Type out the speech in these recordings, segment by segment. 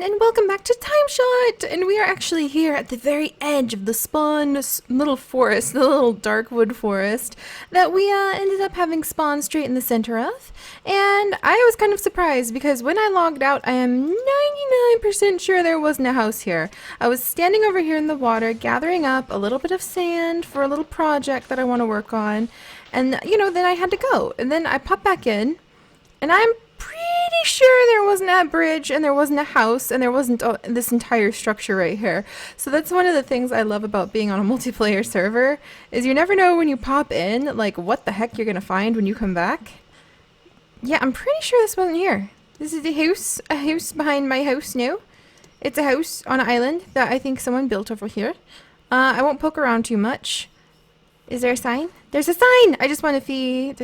everyone, and welcome back to Timeshot! And we are actually here at the very edge of the spawn little forest, the little dark wood forest that we ended up having spawn straight in the center of. And I was kind of surprised because when I logged out, I am 99% sure there wasn't a house here. I was standing over here in the water, gathering up a little bit of sand for a little project that I want to work on. And, then I had to go. And then I popped back in, and I'm pretty sure there wasn't a bridge and there wasn't a house and there wasn't this entire structure right here. So that's one of the things I love about being on a multiplayer server is you never know when you pop in, like, what the heck you're gonna find when you come back. Yeah, I'm pretty sure this wasn't here. This is a house behind my house now. It's a house on an island that I think someone built over here. I won't poke around too much. Is there a sign? There's a sign! I just want to see.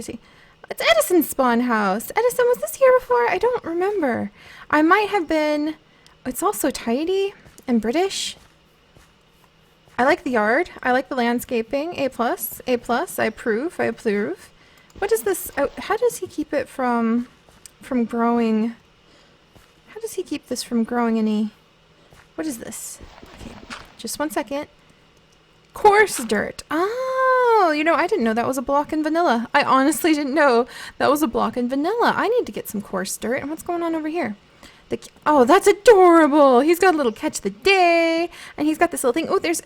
It's Edison's spawn house. Edison, was this here before? I don't remember. I might have been... It's also tidy and British. I like the yard. I like the landscaping. A+. I approve. What is this? Oh, how does he keep it from growing? How does he keep this from growing any... What is this? Okay, just one second. Coarse dirt. Oh, I didn't know that was a block in vanilla. I honestly didn't know that was a block in vanilla. I need to get some coarse dirt. And what's going on over here? Oh, that's adorable. He's got a little catch the day. And he's got this little thing. Oh, there's,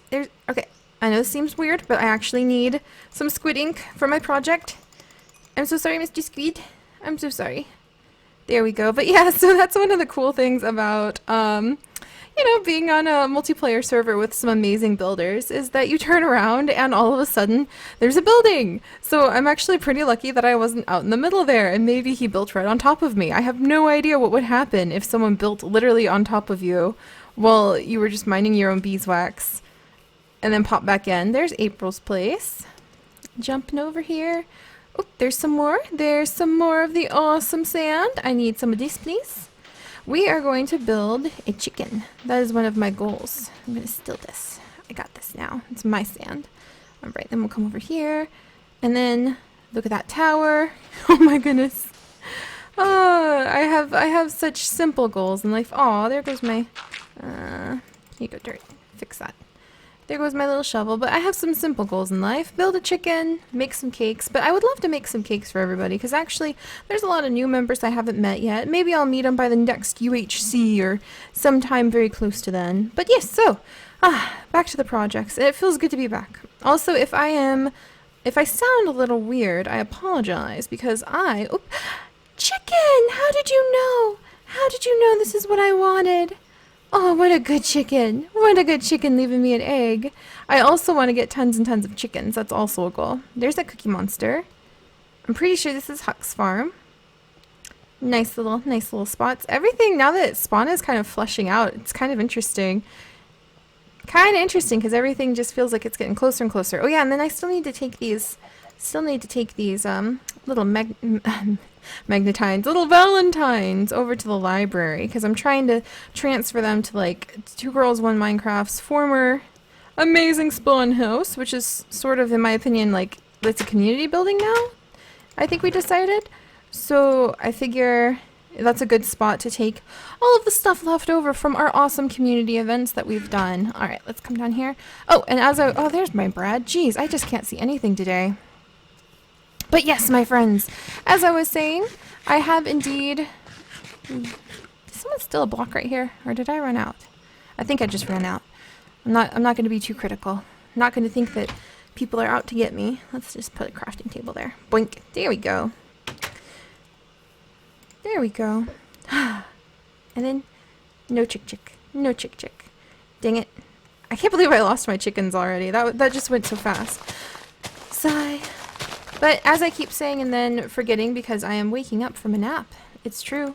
okay. I know this seems weird, but I actually need some squid ink for my project. I'm so sorry, Mr. Squid. I'm so sorry. There we go. But yeah, so that's one of the cool things about, being on a multiplayer server with some amazing builders is that you turn around and all of a sudden there's a building. So I'm actually pretty lucky that I wasn't out in the middle there and maybe he built right on top of me. I have no idea what would happen if someone built literally on top of you while you were just minding your own beeswax and then pop back in. There's April's place. Jumping over here. Oh, there's some more. There's some more of the awesome sand. I need some of this, please. We are going to build a chicken. That is one of my goals. I'm going to steal this. I got this now. It's my sand. Alright, then we'll come over here. And then, look at that tower. Oh my goodness. Oh, I have such simple goals in life. Oh, there goes my... here you go, dirt. Fix that. There goes my little shovel. But I have some simple goals in life. Build a chicken, make some cakes. But I would love to make some cakes for everybody. Because actually, there's a lot of new members I haven't met yet. Maybe I'll meet them by the next UHC or sometime very close to then. But yes, so, back to the projects. It feels good to be back. Also, if I sound a little weird, I apologize. Because chicken! How did you know? How did you know this is what I wanted? Oh, what a good chicken. What a good chicken leaving me an egg. I also want to get tons and tons of chickens. That's also a goal. There's that cookie monster. I'm pretty sure this is Huck's farm. Nice little spots. Everything, now that spawn is kind of flushing out, it's kind of interesting. Kind of interesting because everything just feels like it's getting closer and closer. Oh yeah, and then I still need to take these little magnetines, little valentines over to the library because I'm trying to transfer them to like Two Girls One Minecraft's former amazing spawn house, which is sort of, in my opinion, like it's a community building now. I think we decided. So I figure that's a good spot to take all of the stuff left over from our awesome community events that we've done. All right, let's come down here. Oh, and there's my Brad. Jeez, I just can't see anything today. But yes, my friends, as I was saying, I have indeed... Is someone still a block right here? Or did I run out? I think I just ran out. I'm not going to be too critical. I'm not going to think that people are out to get me. Let's just put a crafting table there. Boink. There we go. There we go. And then, no chick. No chick. Dang it. I can't believe I lost my chickens already. That just went so fast. Sigh. But as I keep saying and then forgetting because I am waking up from a nap, it's true,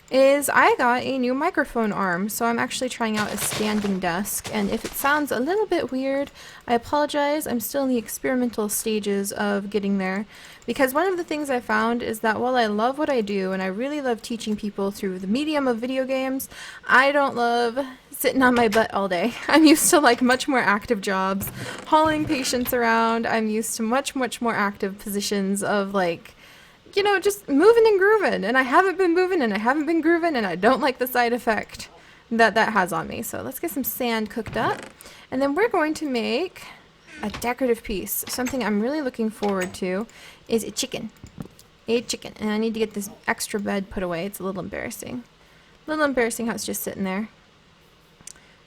is I got a new microphone arm. So I'm actually trying out a standing desk. And if it sounds a little bit weird, I apologize. I'm still in the experimental stages of getting there. Because one of the things I found is that while I love what I do and I really love teaching people through the medium of video games, I don't love sitting on my butt all day. I'm used to like much more active jobs, hauling patients around. I'm used to much more active positions of like, just moving and grooving. And I haven't been moving and I haven't been grooving and I don't like the side effect. that has on me. So let's get some sand cooked up. And then we're going to make a decorative piece. Something I'm really looking forward to is a chicken. A chicken. And I need to get this extra bed put away. It's a little embarrassing. A little embarrassing how it's just sitting there.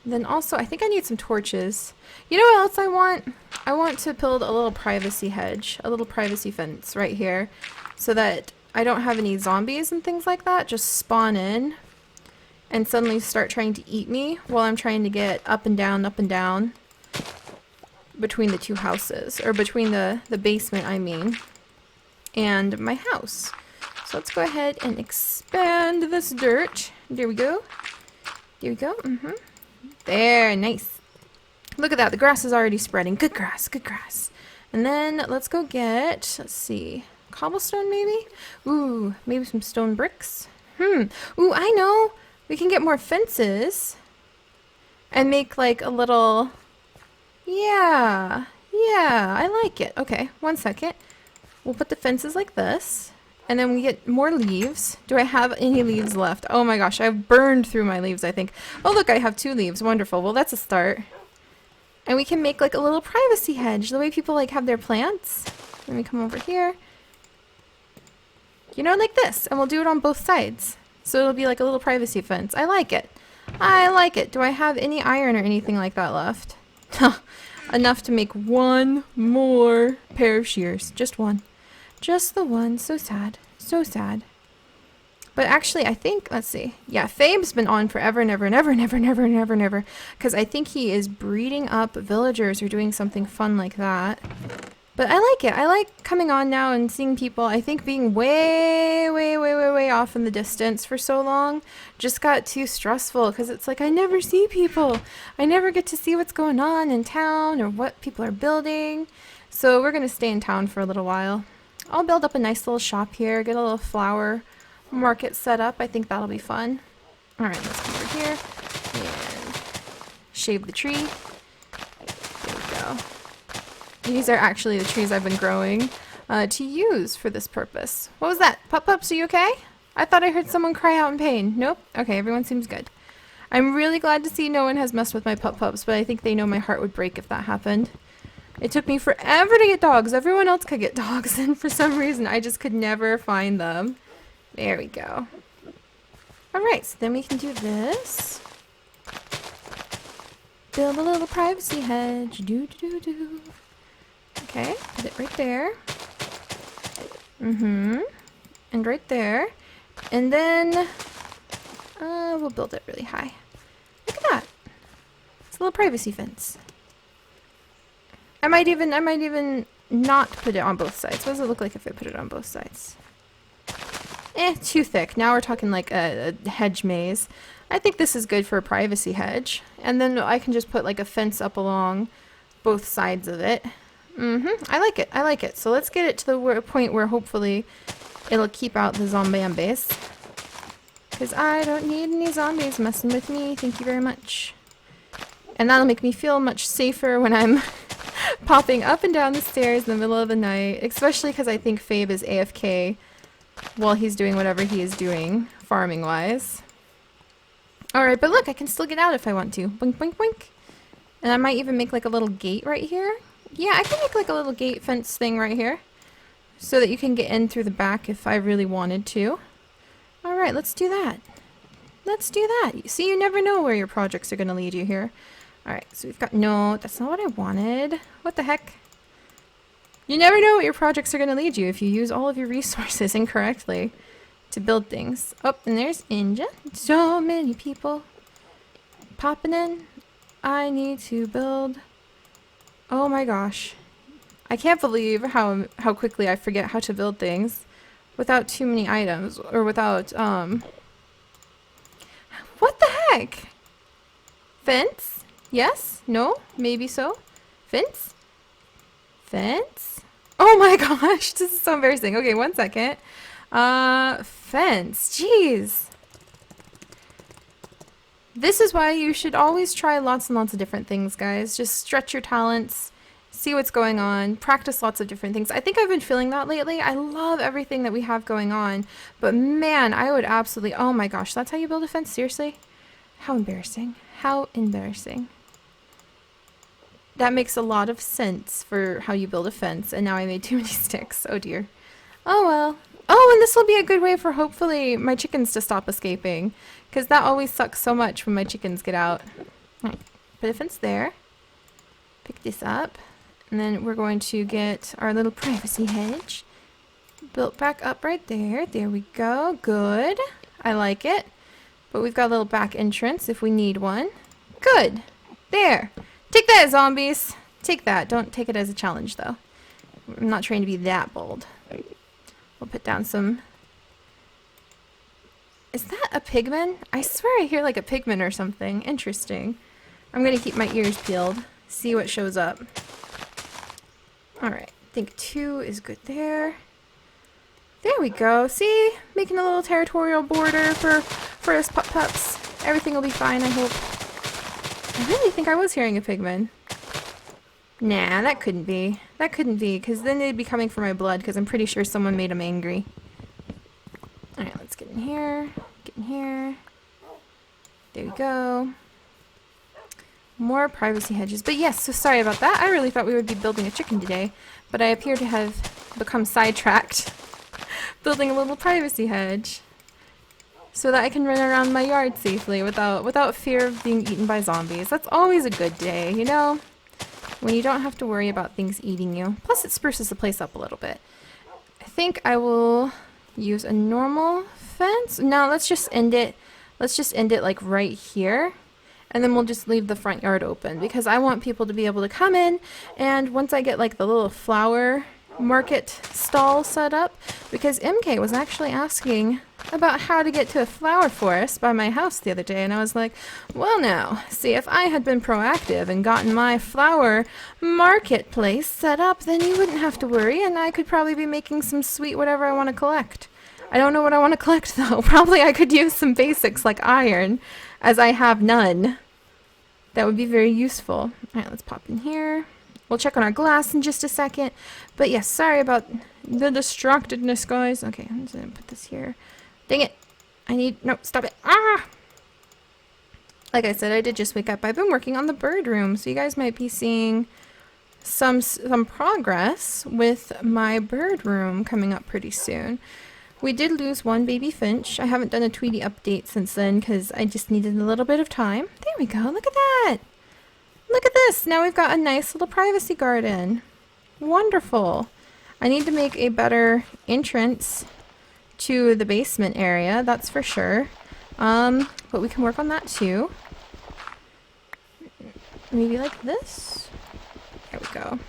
And then also, I think I need some torches. You know what else I want? I want to build a little privacy hedge. A little privacy fence right here. So that I don't have any zombies and things like that just spawn in and suddenly start trying to eat me while I'm trying to get up and down between the two houses, or between the basement, I mean, and my house. So let's go ahead and expand this dirt. There we go. There we go. There, nice. Look at that, the grass is already spreading. Good grass, good grass. And then let's go get, let's see, cobblestone maybe? Ooh, maybe some stone bricks. Ooh, I know. We can get more fences and make like a little, yeah, I like it. Okay, 1 second. We'll put the fences like this, and then we get more leaves. Do I have any leaves left? Oh my gosh, I've burned through my leaves, I think. Oh look, I have 2 leaves. Wonderful. Well, that's a start. And we can make like a little privacy hedge, the way people like have their plants. Let me come over here. You know, like this. And we'll do it on both sides. So it'll be like a little privacy fence. I like it. I like it. Do I have any iron or anything like that left? Enough to make 1 more pair of shears. Just 1. Just the 1. So sad. So sad. But actually, I think, let's see. Yeah, Fabe's been on forever and ever and ever and ever and ever and ever and ever. Because I think he is breeding up villagers or doing something fun like that. But I like it. I like coming on now and seeing people. I think being way off in the distance for so long just got too stressful, because it's like I never see people. I never get to see what's going on in town or what people are building. So we're going to stay in town for a little while. I'll build up a nice little shop here, get a little flower market set up. I think that'll be fun. All right, let's come over here and shave the tree. There we go. These are actually the trees I've been growing to use for this purpose. What was that? Pup-pups, are you okay? I thought I heard someone cry out in pain. Nope. Okay, everyone seems good. I'm really glad to see no one has messed with my pup-pups, but I think they know my heart would break if that happened. It took me forever to get dogs. Everyone else could get dogs, and for some reason I just could never find them. There we go. Alright, so then we can do this. Build a little privacy hedge. Do. Okay, put it right there. And right there. And then we'll build it really high. Look at that. It's a little privacy fence. I might even not put it on both sides. What does it look like if I put it on both sides? Too thick. Now we're talking like a hedge maze. I think this is good for a privacy hedge. And then I can just put like a fence up along both sides of it. I like it. I like it. So let's get it to the point where hopefully it'll keep out the zombies. Because I don't need any zombies messing with me. Thank you very much. And that'll make me feel much safer when I'm popping up and down the stairs in the middle of the night. Especially because I think Fabe is AFK while he's doing whatever he is doing, farming-wise. Alright, but look, I can still get out if I want to. Boink, boink, boink. And I might even make like a little gate right here. Yeah, I can make like a little gate fence thing right here. So that you can get in through the back if I really wanted to. Alright, let's do that. Let's do that. See, you never know where your projects are going to lead you here. Alright, so we've got... No, that's not what I wanted. What the heck? You never know what your projects are going to lead you if you use all of your resources incorrectly to build things. Oh, and there's Inja. So many people popping in. I need to build... Oh my gosh. I can't believe how quickly I forget how to build things without too many items, or without, What the heck? Fence? Yes? No? Maybe so? Fence? Fence? Oh my gosh, this is so embarrassing. Okay, 1 second. Fence. Jeez. This is why you should always try lots and lots of different things, guys. Just stretch your talents, see what's going on, practice lots of different things. I think I've been feeling that lately. I love everything that we have going on, but man, I would absolutely... Oh my gosh, that's how you build a fence? Seriously? How embarrassing. How embarrassing. That makes a lot of sense for how you build a fence, and now I made too many sticks. Oh dear. Oh well. Oh, and this will be a good way for hopefully my chickens to stop escaping, because that always sucks so much when my chickens get out. Alright, put a fence there. Pick this up, and then we're going to get our little privacy hedge built back up right there. There we go. Good. I like it. But we've got a little back entrance if we need one. Good. There. Take that, zombies. Take that. Don't take it as a challenge, though. I'm not trying to be that bold. We'll put down some... Is that a pigman? I swear I hear like a pigman or something. Interesting. I'm going to keep my ears peeled. See what shows up. Alright. I think 2 is good there. There we go. See? Making a little territorial border for us pups. Everything will be fine, I hope. I really think I was hearing a pigman. Nah, that couldn't be. That couldn't be, because then they'd be coming for my blood, because I'm pretty sure someone made them angry. Alright, let's get in here. Get in here. There we go. More privacy hedges. But yes, so sorry about that. I really thought we would be building a chicken today, but I appear to have become sidetracked. Building a little privacy hedge so that I can run around my yard safely without fear of being eaten by zombies. That's always a good day, you know? When you don't have to worry about things eating you. Plus it spruces the place up a little bit. I think I will use a normal fence. No, let's just end it. Let's just end it like right here. And then we'll just leave the front yard open because I want people to be able to come in, and once I get like the little flower market stall set up, because MK was actually asking about how to get to a flower forest by my house the other day, and I was like, well now, see, if I had been proactive and gotten my flower marketplace set up, then you wouldn't have to worry, and I could probably be making some sweet whatever I want to collect. I don't know what I want to collect though. Probably I could use some basics like iron, as I have none. That would be very useful. Alright, let's pop in here. We'll check on our glass in just a second. But yes, sorry about the distractedness, guys. Okay, I'm just gonna put this here. Dang it. No, stop it. Ah! Like I said, I did just wake up. I've been working on the bird room, so you guys might be seeing some progress with my bird room coming up pretty soon. We did lose one baby finch. I haven't done a Tweety update since then because I just needed a little bit of time. There we go. Look at that. Look at this. Now we've got a nice little privacy garden. Wonderful. I need to make a better entrance to the basement area. That's for sure. But we can work on that too. Maybe like this. There we go.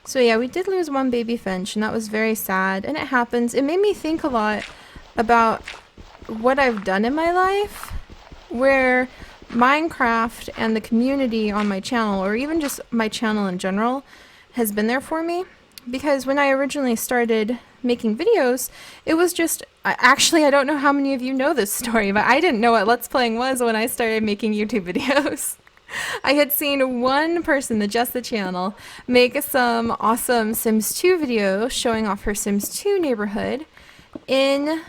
So yeah, we did lose one baby finch, and that was very sad, and it happens. It made me think a lot about what I've done in my life, where Minecraft and the community on my channel, or even just my channel in general, has been there for me. Because when I originally started making videos, it was just... Actually, I don't know how many of you know this story, but I didn't know what Let's Playing was when I started making YouTube videos. I had seen one person, the Just the Channel, make some awesome Sims 2 video showing off her Sims 2 neighborhood in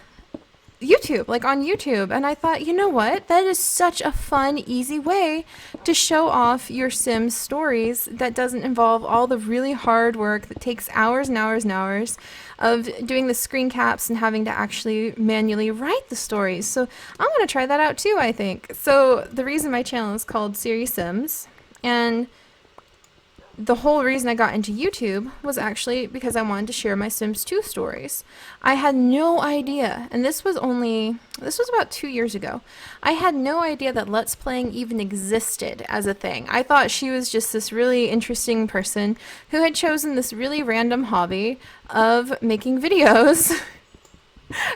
YouTube, like on YouTube, and I thought, you know what, that is such a fun, easy way to show off your Sims stories that doesn't involve all the really hard work that takes hours and hours and hours of doing the screen caps and having to actually manually write the stories. So I'm going to try that out too, I think. So the reason my channel is called Seri Sims, and the whole reason I got into YouTube was actually because I wanted to share my Sims 2 stories. I had no idea, and this was about 2 years ago. I had no idea that Let's Playing even existed as a thing. I thought she was just this really interesting person who had chosen this really random hobby of making videos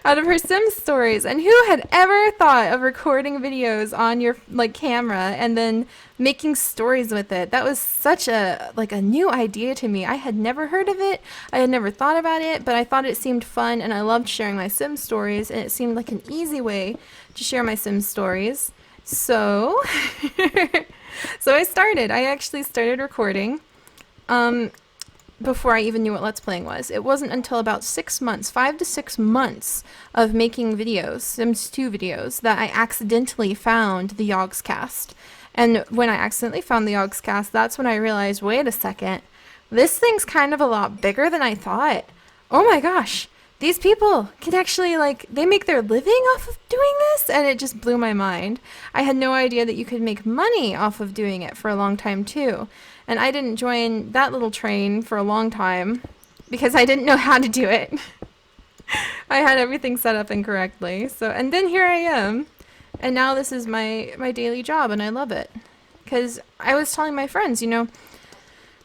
out of her Sims stories. And who had ever thought of recording videos on your camera and then making stories with it? That was such a new idea to me. I had never heard of it. I had never thought about it, but I thought it seemed fun, and I loved sharing my Sims stories, and it seemed like an easy way to share my Sims stories. So so I actually started recording. before I even knew what Let's Playing was. It wasn't until about 6 months, 5 to 6 months of making videos, Sims 2 videos, that I accidentally found the Yogscast. And when I accidentally found the Yogscast, that's when I realized, wait a second, this thing's kind of a lot bigger than I thought. Oh my gosh, these people can actually, like, they make their living off of doing this? And it just blew my mind. I had no idea that you could make money off of doing it for a long time, too. And I didn't join that little train for a long time because I didn't know how to do it. I had everything set up incorrectly. So, and then here I am. And now this is my daily job, and I love it. Because I was telling my friends, you know,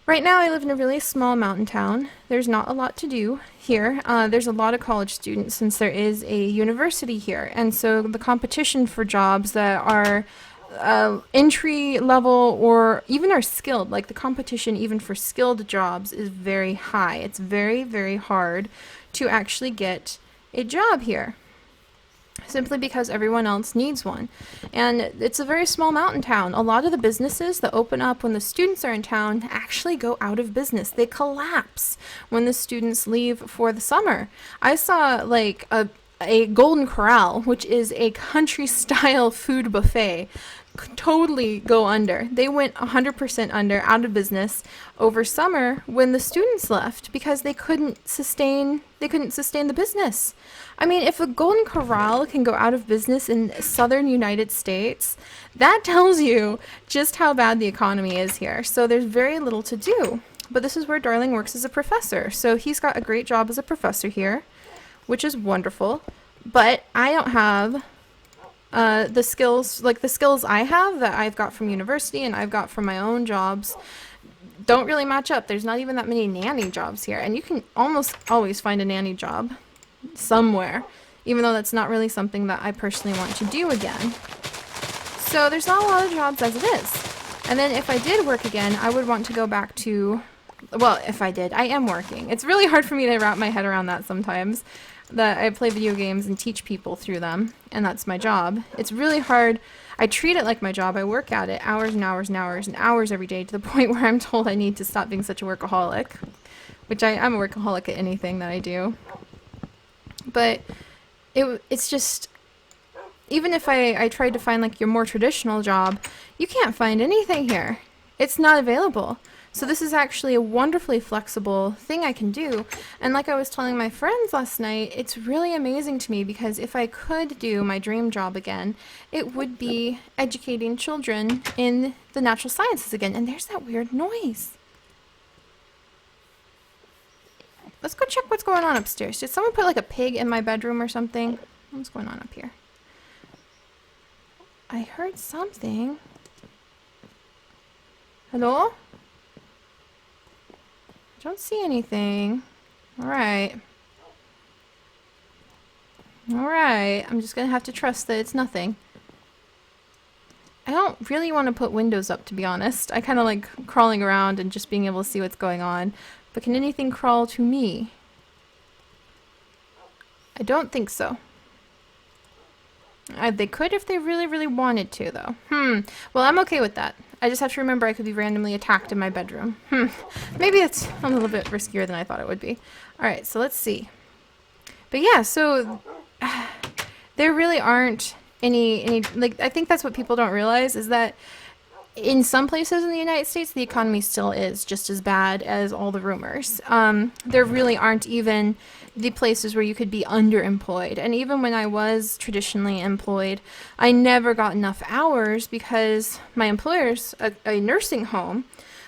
right now I live in a really small mountain town. There's not a lot to do here. There's a lot of college students since there is a university here. And so the competition for jobs that are entry level or even are skilled, like the competition even for skilled jobs is very high. It's very, very hard to actually get a job here, simply because everyone else needs one. And it's a very small mountain town. A lot of the businesses that open up when the students are in town actually go out of business. They collapse when the students leave for the summer. I saw like a Golden Corral, which is a country style food buffet, totally go under. They went 100% under, out of business over summer when the students left because they couldn't sustain the business. I mean, if a Golden Corral can go out of business in southern United States, that tells you just how bad the economy is here. So there's very little to do. But this is where Darling works as a professor. So he's got a great job as a professor here, which is wonderful. But I don't have the skills, like the skills I have that I've got from university and I've got from my own jobs don't really match up. There's not even that many nanny jobs here. And you can almost always find a nanny job somewhere, even though that's not really something that I personally want to do again. So there's not a lot of jobs as it is. And then if I did work again, I would want to go back to, well, if I did, I am working. It's really hard for me to wrap my head around that sometimes, that I play video games and teach people through them, and that's my job. It's really hard. I treat it like my job. I work at it hours and hours and hours and hours every day to the point where I'm told I need to stop being such a workaholic, which I'm a workaholic at anything that I do. But it's just, even if I tried to find like your more traditional job, you can't find anything here. It's not available. So this is actually a wonderfully flexible thing I can do. And like I was telling my friends last night, it's really amazing to me because if I could do my dream job again, it would be educating children in the natural sciences again. And there's that weird noise. Let's go check what's going on upstairs. Did someone put like a pig in my bedroom or something? What's going on up here? I heard something. Hello? I don't see anything. Alright. Alright. I'm just gonna have to trust that it's nothing. I don't really want to put windows up, to be honest. I kind of like crawling around and just being able to see what's going on. But can anything crawl to me? I don't think so. They could if they really, really wanted to, though. Well, I'm okay with that. I just have to remember I could be randomly attacked in my bedroom. Maybe it's a little bit riskier than I thought it would be. Alright, so let's see. But yeah, so there really aren't any, like, I think that's what people don't realize is that in some places in the United States, the economy still is just as bad as all the rumors. There really aren't even the places where you could be underemployed. And even when I was traditionally employed, I never got enough hours because my employers, a nursing home,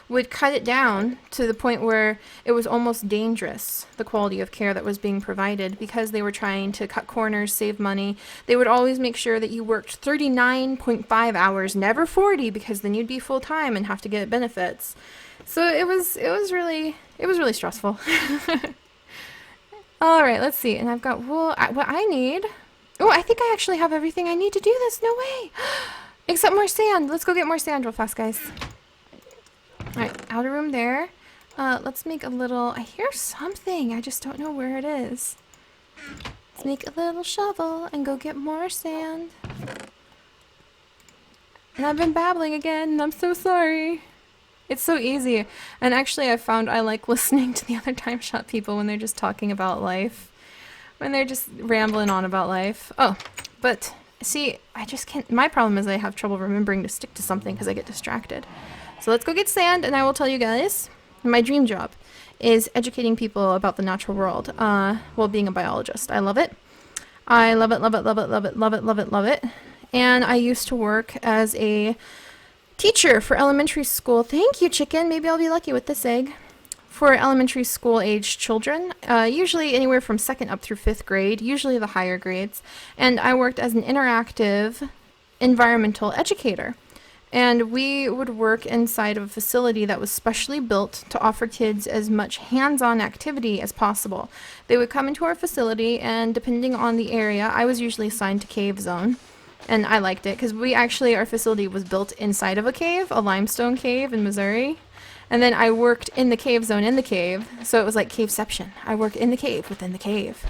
would cut it down to the point where it was almost dangerous, the quality of care that was being provided, because they were trying to cut corners, save money. They would always make sure that you worked 39.5 hours, never 40, because then you'd be full-time and have to get benefits. So it was really stressful. All right, let's see. And I've got what I need. Oh, I think I actually have everything I need to do this. No way. Except more sand. Let's go get more sand real fast, guys. All right, outer room there. Let's make a little, I hear something. I just don't know where it is. Let's make a little shovel and go get more sand. And I've been babbling again. I'm so sorry. It's so easy. And actually, I found I like listening to the other Timeshot people when they're just talking about life, when they're just rambling on about life. Oh, but see, I just can't. My problem is I have trouble remembering to stick to something because I get distracted. So let's go get sand, and I will tell you guys my dream job is educating people about the natural world while being a biologist. I love it. I love it, love it, love it, love it, love it, love it, love it. And I used to work as a teacher for elementary school. Thank you, chicken. Maybe I'll be lucky with this egg. For elementary school age children, usually anywhere from second up through fifth grade, usually the higher grades. And I worked as an interactive environmental educator. And we would work inside of a facility that was specially built to offer kids as much hands-on activity as possible. They would come into our facility, and depending on the area, I was usually assigned to cave zone. And I liked it because our facility was built inside of a cave, a limestone cave in Missouri. And then I worked in the cave zone in the cave. So it was like caveception. I worked in the cave within the cave.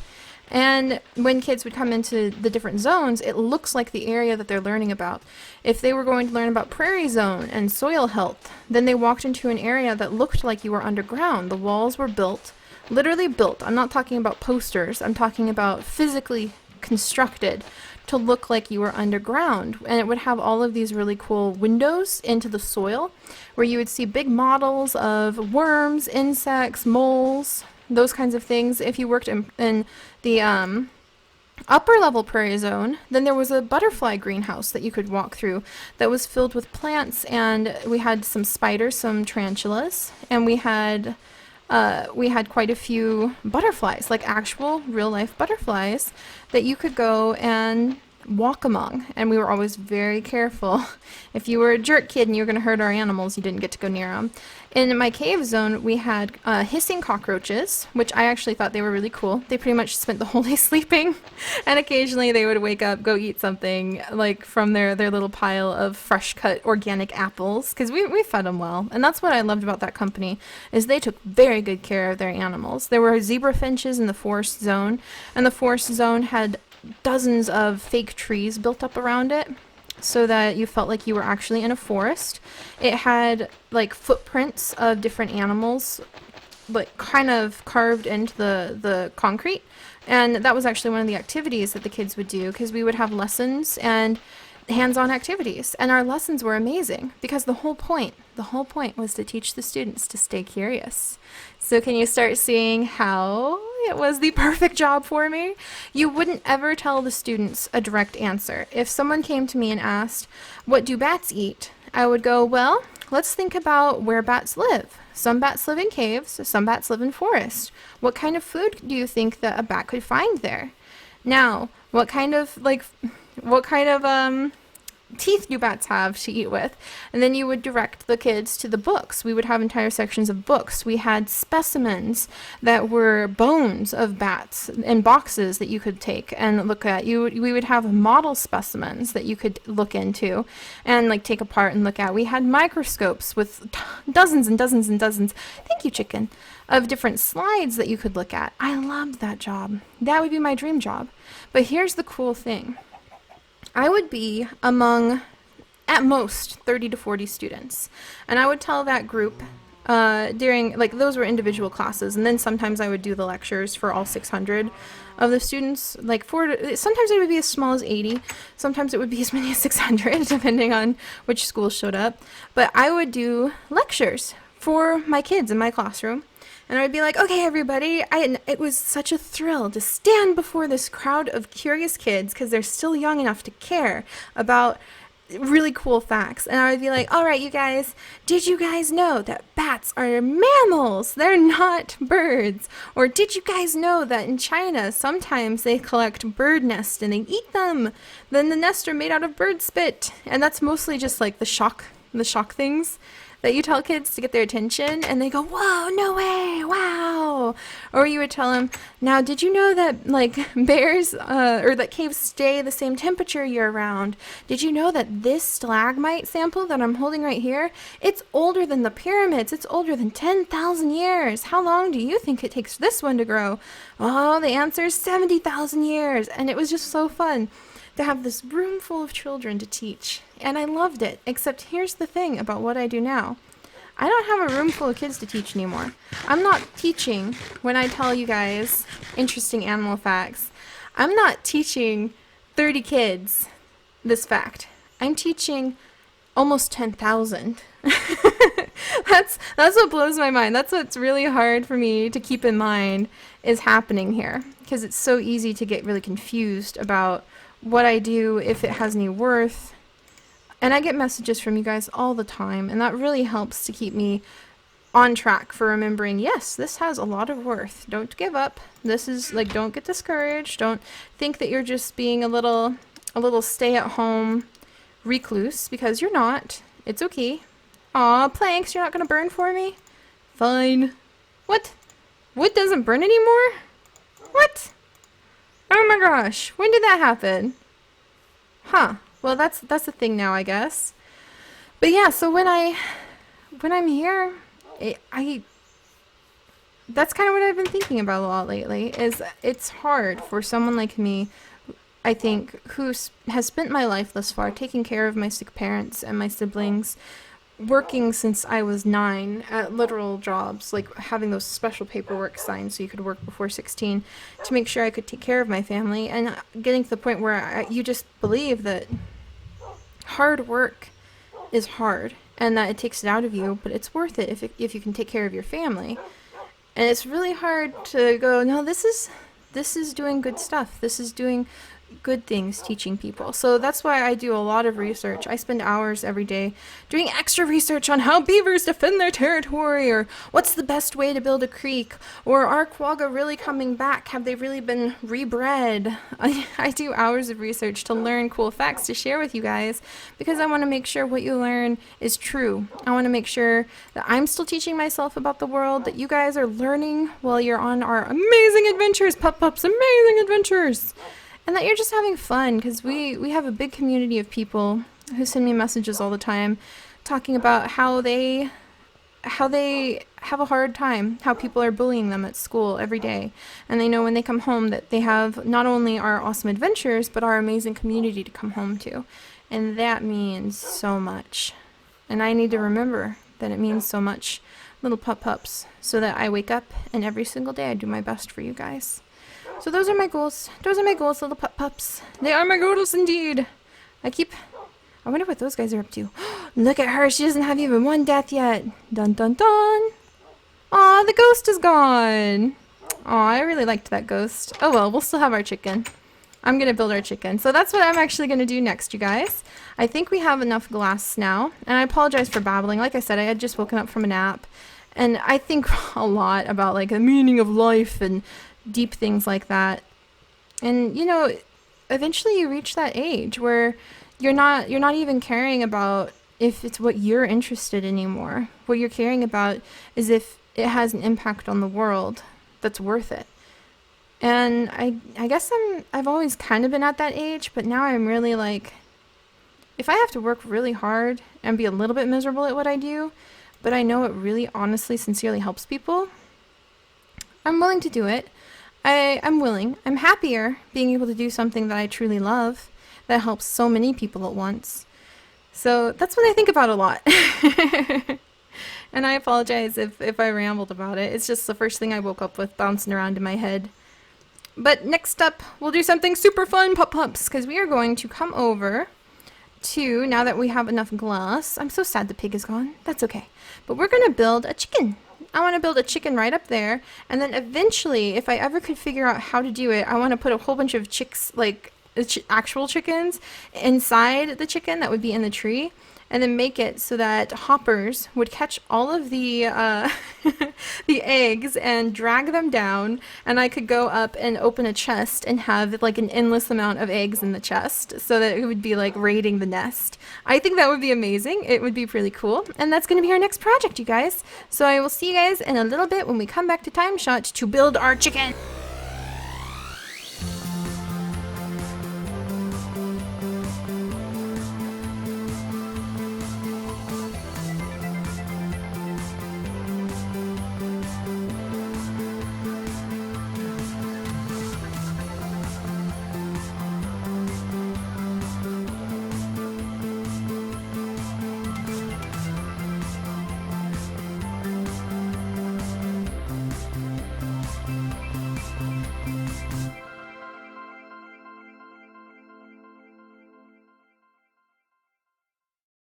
And when kids would come into the different zones, it looks like the area that they're learning about. If they were going to learn about prairie zone and soil health, then they walked into an area that looked like you were underground. The walls were built, literally built. I'm not talking about posters. I'm talking about physically constructed to look like you were underground. And it would have all of these really cool windows into the soil where you would see big models of worms, insects, moles, those kinds of things. If you worked in the upper level prairie zone, then there was a butterfly greenhouse that you could walk through that was filled with plants, and we had some spiders, some tarantulas, and we had quite a few butterflies, like actual real life butterflies that you could go and walk among. And we were always very careful. If you were a jerk kid and you were going to hurt our animals, you didn't get to go near them. In my cave zone, we had hissing cockroaches, which I actually thought they were really cool. They pretty much spent the whole day sleeping, and occasionally they would wake up, go eat something, like from their little pile of fresh cut organic apples, because we fed them well. And that's what I loved about that company, is they took very good care of their animals. There were zebra finches in the forest zone, and the forest zone had dozens of fake trees built up around it, so that you felt like you were actually in a forest. It had like footprints of different animals, like kind of carved into the concrete. And that was actually one of the activities that the kids would do, because we would have lessons and hands-on activities. And our lessons were amazing because the whole point was to teach the students to stay curious. So can you start seeing how it was the perfect job for me? You wouldn't ever tell the students a direct answer. If someone came to me and asked, what do bats eat? I would go, well, let's think about where bats live. Some bats live in caves, some bats live in forests. What kind of food do you think that a bat could find there? Now, what kind of teeth do bats have to eat with? And then you would direct the kids to the books. We would have entire sections of books. We had specimens that were bones of bats in boxes that you could take and look at. We would have model specimens that you could look into and like take apart and look at. We had microscopes with dozens and dozens and dozens, thank you chicken, of different slides that you could look at. I loved that job. That would be my dream job. But here's the cool thing. I would be among, at most, 30 to 40 students. And I would tell that group during, like, those were individual classes. And then sometimes I would do the lectures for all 600 of the students. Sometimes it would be as small as 80. Sometimes it would be as many as 600, depending on which school showed up. But I would do lectures for my kids in my classroom. And I would be like, okay, everybody, it was such a thrill to stand before this crowd of curious kids, because they're still young enough to care about really cool facts. And I would be like, all right, you guys, did you guys know that bats are mammals? They're not birds. Or did you guys know that in China, sometimes they collect bird nests and they eat them? Then the nests are made out of bird spit. And that's mostly just like the shock things that you tell kids to get their attention, and they go, whoa, no way, wow. Or you would tell them, now did you know that like bears or that caves stay the same temperature year round? Did you know that this stalagmite sample that I'm holding right here, it's older than the pyramids, it's older than 10,000 years. How long do you think it takes this one to grow? Oh, the answer is 70,000 years. And it was just so fun to have this room full of children to teach. And I loved it, except here's the thing about what I do now. I don't have a room full of kids to teach anymore. I'm not teaching when I tell you guys interesting animal facts. I'm not teaching 30 kids this fact. I'm teaching almost 10,000. That's what blows my mind. That's what's really hard for me to keep in mind is happening here, because it's so easy to get really confused about what I do, if it has any worth. And I get messages from you guys all the time, and that really helps to keep me on track for remembering, yes, this has a lot of worth. Don't give up. This is like, don't get discouraged. Don't think that you're just being a little stay-at-home recluse, because you're not. It's okay. Aw, planks, you're not gonna burn for me? Fine. What? Wood doesn't burn anymore? What? Oh my gosh, when did that happen? Huh. Well, that's the thing now, I guess. But yeah, so when I'm here, that's kind of what I've been thinking about a lot lately, is it's hard for someone like me, I think, who has spent my life thus far taking care of my sick parents and my siblings, working since I was 9 at literal jobs, like having those special paperwork signed so you could work before 16 to make sure I could take care of my family, and getting to the point where you just believe that hard work is hard and that it takes it out of you, but it's worth it if you can take care of your family. And it's really hard to go, no, this is doing good stuff. This is doing good things, teaching people. So that's why I do a lot of research. I spend hours every day doing extra research on how beavers defend their territory, or what's the best way to build a creek, or are quagga really coming back? Have they really been rebred? I do hours of research to learn cool facts to share with you guys, because I want to make sure what you learn is true. I want to make sure that I'm still teaching myself about the world, that you guys are learning while you're on our amazing adventures, pups, amazing adventures. And that you're just having fun, because we have a big community of people who send me messages all the time talking about how they have a hard time, how people are bullying them at school every day. And they know when they come home that they have not only our awesome adventures, but our amazing community to come home to. And that means so much. And I need to remember that it means so much, little pups, so that I wake up and every single day I do my best for you guys. So those are my goals. Those are my goals, little pups. They are my goals indeed. I wonder what those guys are up to. Look at her. She doesn't have even one death yet. Dun dun dun. Aw, the ghost is gone. Aw, I really liked that ghost. Oh well, we'll still have our chicken. I'm going to build our chicken. So that's what I'm actually going to do next, you guys. I think we have enough glass now. And I apologize for babbling. Like I said, I had just woken up from a nap. And I think a lot about like the meaning of life and deep things like that. And you know, eventually you reach that age where you're not even caring about if it's what you're interested in anymore. What you're caring about is if it has an impact on the world that's worth it. And I guess I've always kind of been at that age, but now I'm really like, if I have to work really hard and be a little bit miserable at what I do, but I know it really honestly sincerely helps people, I'm willing to do it. I'm willing. I'm happier being able to do something that I truly love that helps so many people at once. So that's what I think about a lot. And I apologize if I rambled about it. It's just the first thing I woke up with bouncing around in my head. But next up, we'll do something super fun, pups, because we are going to come over to, now that we have enough glass, I'm so sad the pig is gone. That's okay. But we're going to build a chicken. I want to build a chicken right up there, and then eventually, if I ever could figure out how to do it, I want to put a whole bunch of chicks, like actual chickens, inside the chicken that would be in the tree, and then make it so that hoppers would catch all of the the eggs and drag them down, and I could go up and open a chest and have like an endless amount of eggs in the chest, so that it would be like raiding the nest. I think that would be amazing. It would be really cool, and that's going to be our next project, you guys. So I will see you guys in a little bit when we come back to Timeshot to build our chicken.